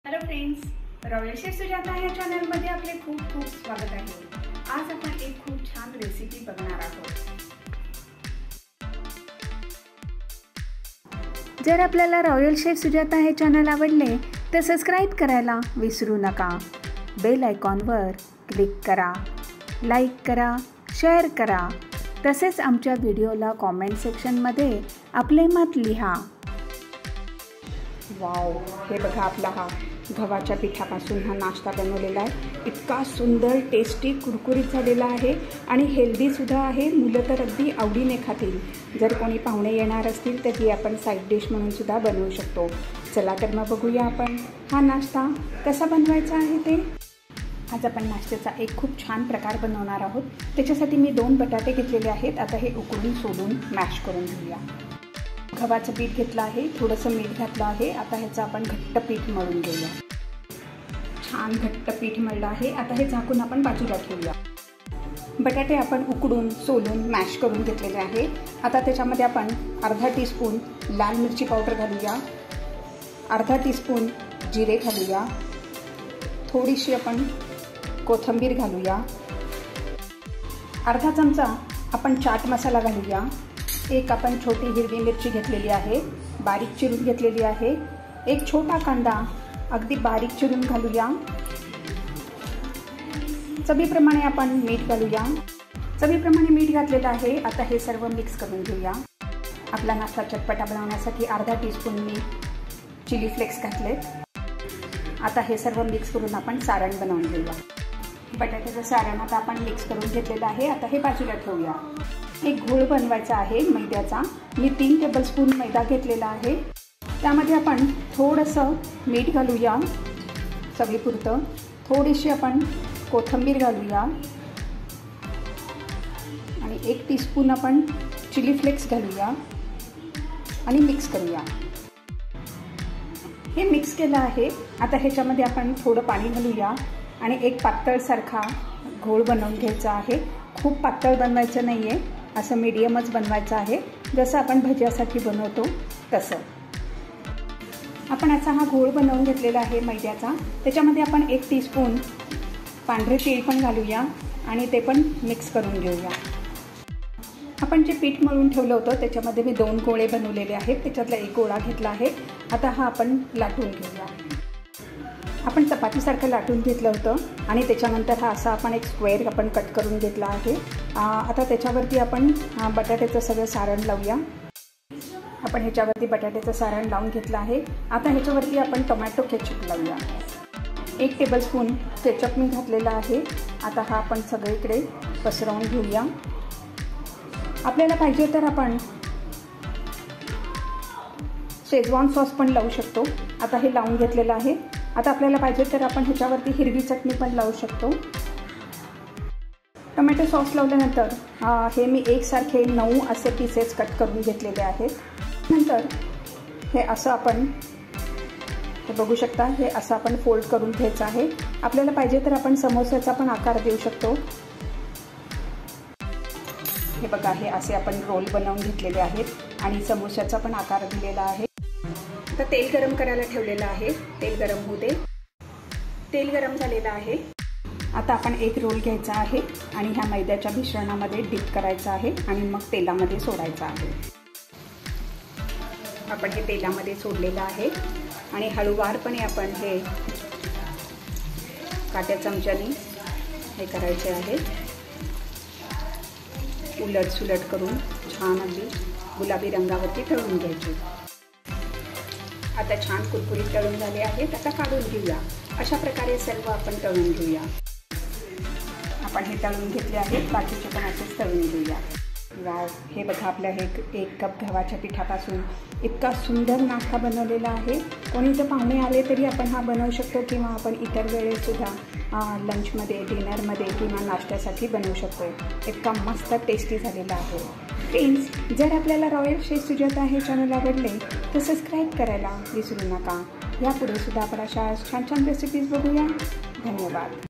Hello friends, royal chef Sujata या चॅनलमध्ये आपले खूप खूप स्वागत आहे। आज आपण एक खूप छान रेसिपी बघणार आहोत। जर आपल्याला रॉयल शेफ सुजाता हे चॅनल आवडले तर सबस्क्राइब करायला विसरू नका। बेल आयकॉनवर क्लिक करा, लाईक करा, शेअर करा। तसेच आमच्या व्हिडिओला कॉमेंट सेक्शनमध्ये आपले मत लिहा। वाव, हे बघा आपला हा गव्हाच्या पिठापासून हा नाश्ता बनवलेला आहे। इतका सुंदर, टेस्टी, कुरकुरीत झालेला आहे आणि हेल्दी सुद्धा आहे। मुलं तर अगदी आवडीने खातील। जर कोणी पाहुणे येणार असतील तर ही आपण साईड डिश म्हणून सुद्धा बनवू शकतो। चला तर मग बघूया आपण हा नाश्ता कसा बनवायचा आहे ते। आज आपण नाश्त्याचा एक खूप छान प्रकार बनवणार आहोत। त्याच्यासाठी मी 2 बटाटे घेतलेले आहेत। आता हे उकळून सोलून मॅश करून घेऊया। गव्हाचं पीठ घेतलं आहे, थोडंसं मीठ घातलं आहे। आता ह्याचं आपण घट्ट पीठ मळून घेऊया। छान घट्ट पीठ मळलं आहे। आता हे झाकून आपण बाजूला ठेवूया। बटाटे आपण उकडून सोलून मॅश करून घेतलेले आहे। आता त्याच्यामध्ये आपण अर्धा टीस्पून लाल मिरची पावडर घालूया, अर्धा टीस्पून जिरे घालूया, थोडीशी आपण कोथिंबीर घालूया, अर्धा चमचा आपण चाट मसाला घालूया, एक आपण छोटी हिरवी मिरची घेतलेली आहे, बारीक चिरून घेतलेली आहे, एक छोटा कांदा अगदी बारीक चिरून घालूया। चवीप्रमाणे आपण मीठ घालूया। चवीप्रमाणे मीठ घातलेलं आहे। आता हे सर्व मिक्स करून घेऊया। आपला नाश्ता चटपटा बनवण्यासाठी अर्धा टीस्पून मी चिली फ्लेक्स घातलेत। आता हे सर्व मिक्स करून आपण सारण बनवून घेऊया। बटाट्याचं सारण आता आपण मिक्स करून घेतलेलं आहे। आता हे बाजूला ठेवूया। एक घोळ बनवायचा आहे मैद्याचा। मी 3 टेबलस्पून मैदा घेतलेला आहे। त्यामध्ये आपण थोडंसं मीठ घालूया चवीपुरतं, थोडीशी आपण कोथिंबीर घालूया आणि 1 टीस्पून आपण चिली फ्लेक्स घालूया आणि मिक्स करूया। हे मिक्स केलं आहे। आता ह्याच्यामध्ये आपण थोडं पाणी घालूया आणि एक पातळसारखा घोळ बनवून घ्यायचा आहे। खूप पातळ बनवायचं नाही आहे, असं मीडियमच बनवायचं आहे, जसं आपण भज्यासाठी बनवतो तसं। आपण असा हा घोळ बनवून घेतलेला आहे मैद्याचा। त्याच्यामध्ये आपण 1 टीस्पून पांढरे तीळ पण घालूया आणि ते पण मिक्स करून घेऊया। आपण जे पीठ मळून ठेवलं होतं त्याच्यामध्ये मी 2 गोळे बनवलेले आहेत। त्याच्यातला एक गोळा घेतला आहे। आता हा आपण लाटून घेऊया। आपण चपातीसारखं लाटून घेतलं होतं आणि त्याच्यानंतर हा असा आपण एक स्क्वेअर आपण कट करून घेतला आहे। आता त्याच्यावरती आपण बटाट्याचं सगळं सारण लावूया। आपण ह्याच्यावरती बटाट्याचं सारण लावून घेतलं आहे। आता ह्याच्यावरती आपण टोमॅटो केचप लावूया। 1 टेबलस्पून केचप मी घातलेला आहे। आता हा आपण सगळीकडे पसरवून घेऊया। आपल्याला पाहिजे तर आपण शेजवान सॉस पण लावू शकतो। आता हे लावून घेतलेलं आहे। आता आपल्याला पाहिजे तर आपण ह्याच्यावरती हिरवी चटणी पण लावू शकतो। टोमॅटो सॉस लावल्यानंतर हे मी एकसारखे 9 असे पीसेस कट करून घेतलेले आहेत। नंतर हे असं आपण बघू शकता, हे असं आपण फोल्ड करून घ्यायचं आहे। आपल्याला पाहिजे तर आपण समोस्याचा पण आकार देऊ शकतो। हे बघा, हे असे आपण रोल बनवून घेतलेले आहेत आणि समोस्याचा पण आकार दिलेला आहे। आता तेल गरम करायला ठेवलेलं आहे। तेल गरम होऊ दे। तेल गरम झालेलं आहे। आता आपण एक रोल घ्यायचा आहे आणि ह्या मैद्याच्या मिश्रणामध्ये डिप करायचं आहे आणि मग तेलामध्ये सोडायचं आहे। आपण हे तेलामध्ये सोडलेलं आहे आणि हळूवारपणे आपण हे काट्या चमच्याने हे करायचे आहे। उलट सुलट करून छान अगदी गुलाबी रंगावरती तळून घ्यायचे। आता छान कुरकुरीत तळून झाले आहेत। आता काढून घेऊया। अशा प्रकारे सर्व आपण तळून घेऊया। आपण हे तळून घेतले आहेत, बाकीचे पण असेच तळून घेऊया। वाव, हे बघा, आपल्या हे 1 कप गव्हाच्या पिठापासून इतका सुंदर नाश्ता बनवलेला आहे। कोणी जर पाहुणे आले तरी आपण हा बनवू शकतो किंवा आपण इतर वेळेसुद्धा लंचमध्ये, डिनरमध्ये किंवा नाश्त्यासाठी बनवू शकतो। इतका मस्त टेस्टी झालेला आहे। फ्रेंड्स, जर आपल्याला रॉयल शेफ सुजाता हे चॅनल आवडले तर सबस्क्राईब करायला विसरू नका। यापुढे सुद्धा आपण अशा छान छान रेसिपीज बघूया। धन्यवाद।